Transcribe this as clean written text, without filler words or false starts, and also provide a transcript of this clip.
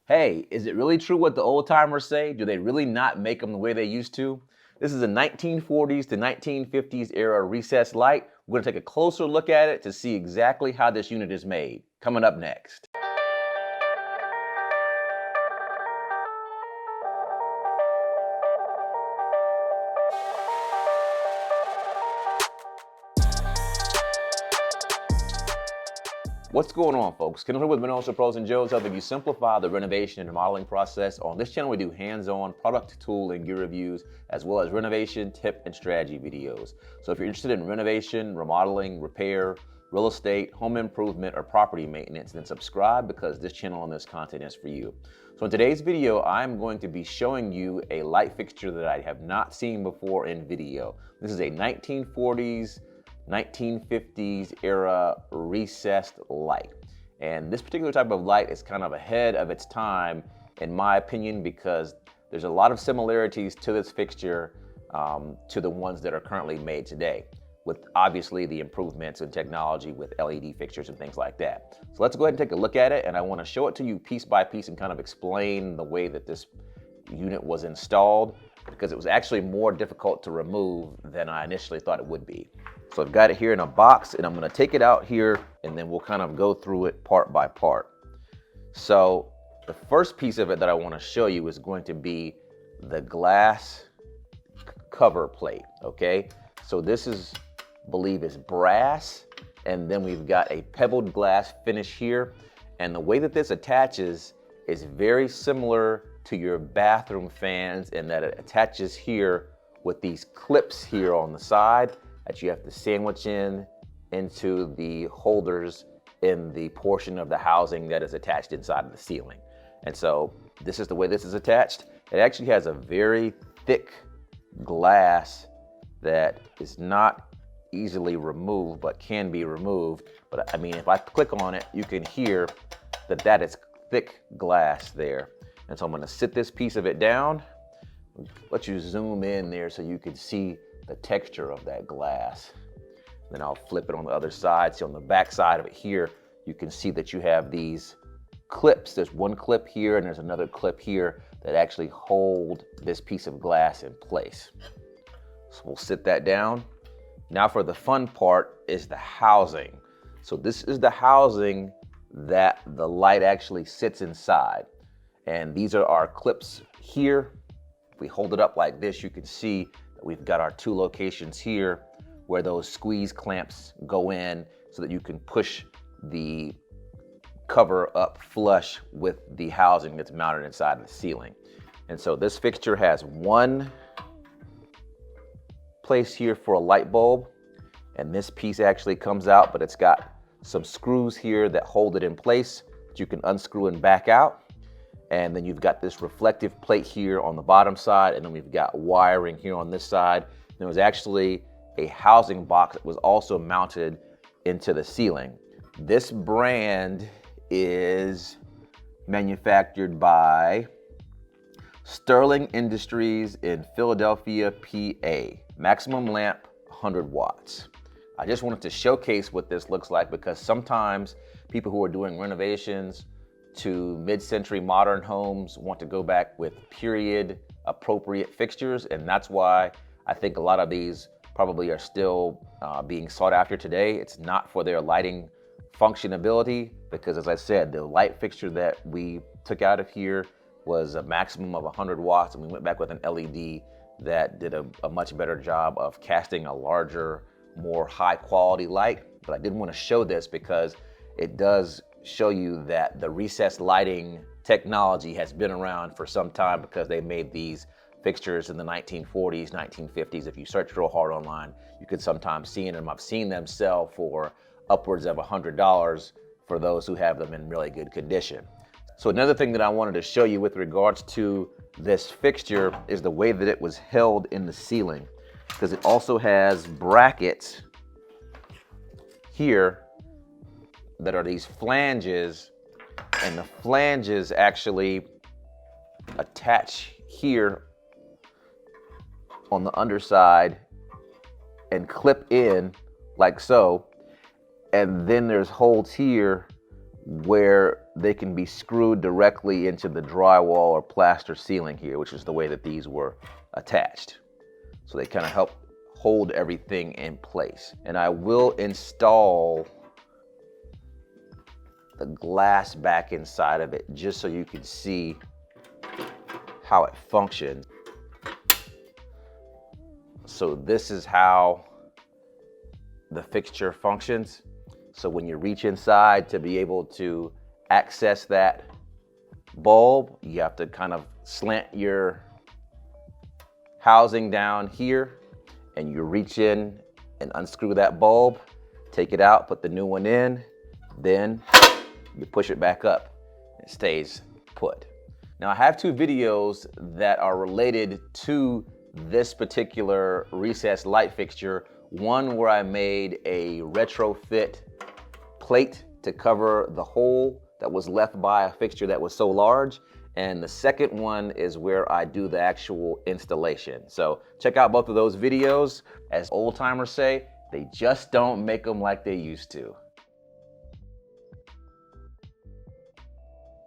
Hey, is it really true what the old timers say? Do they really not make them the way they used to? This is a 1940s to 1950s era recessed light. We're going to take a closer look at it to see exactly how this unit is made. Coming up next. What's going on, folks? Ken here with Mendoza Pros and Joes, helping you simplify the renovation and remodeling process. On this channel, we do hands-on product, tool, and gear reviews, as well as renovation, tip, and strategy videos. So if you're interested in renovation, remodeling, repair, real estate, home improvement, or property maintenance, then subscribe because this channel and this content is for you. So in today's video, I'm going to be showing you a light fixture that I have not seen before in video. This is a 1950s era recessed light. And this particular type of light is kind of ahead of its time, in my opinion, because there's a lot of similarities to this fixture to the ones that are currently made today, with obviously the improvements in technology with LED fixtures and things like that. So let's go ahead and take a look at it, and I want to show it to you piece by piece and kind of explain the way that this unit was installed, because it was actually more difficult to remove than I initially thought it would be. So I've got it here in a box, and I'm going to take it out here, and then we'll kind of go through it part by part. So the first piece of it that I want to show you is going to be the glass cover plate, okay? So this is, I believe, is brass, and then we've got a pebbled glass finish here. And the way that this attaches is very similar to your bathroom fans in that it attaches here with these clips here on the side that you have to sandwich into the holders in the portion of the housing that is attached inside of the ceiling. And so this is the way this is attached. It actually has a very thick glass that is not easily removed, but can be removed. But I mean, if I click on it, you can hear that is thick glass there. And so I'm gonna sit this piece of it down, let you zoom in there so you can see the texture of that glass. Then I'll flip it on the other side. See, on the back side of it here, you can see that you have these clips. There's one clip here and there's another clip here that actually hold this piece of glass in place. So we'll sit that down. Now for the fun part is the housing. So this is the housing that the light actually sits inside. And these are our clips here. If we hold it up like this, you can see that we've got our two locations here where those squeeze clamps go in so that you can push the cover up flush with the housing that's mounted inside the ceiling. And so this fixture has one place here for a light bulb, and this piece actually comes out, but it's got some screws here that hold it in place that you can unscrew and back out. And then you've got this reflective plate here on the bottom side, and then we've got wiring here on this side. There was actually a housing box that was also mounted into the ceiling. This brand is manufactured by Sterling Industries in Philadelphia, PA. Maximum lamp, 100 watts. I just wanted to showcase what this looks like because sometimes people who are doing renovations to mid-century modern homes want to go back with period appropriate fixtures, and that's why I think a lot of these probably are still being sought after today. It's not for their lighting functionability because, as I said, the light fixture that we took out of here was a maximum of 100 watts, and we went back with an LED that did a much better job of casting a larger, more high quality light. But I did want to show this because it does show you that the recessed lighting technology has been around for some time because they made these fixtures in the 1940s, 1950s. If you search real hard online, you can sometimes see them. I've seen them sell for upwards of $100 for those who have them in really good condition. So another thing that I wanted to show you with regards to this fixture is the way that it was held in the ceiling, because it also has brackets here that are these flanges, and the flanges actually attach here on the underside and clip in like so, and then there's holes here where they can be screwed directly into the drywall or plaster ceiling here, which is the way that these were attached. So they kind of help hold everything in place. And I will install the glass back inside of it just so you can see how it functions. So this is how the fixture functions. So when you reach inside to be able to access that bulb, you have to kind of slant your housing down here, and you reach in and unscrew that bulb, take it out, put the new one in, then you push it back up. It stays put. Now I have 2 videos that are related to this particular recessed light fixture. One where I made a retrofit plate to cover the hole that was left by a fixture that was so large. And the second one is where I do the actual installation. So check out both of those videos. As old timers say, they just don't make them like they used to.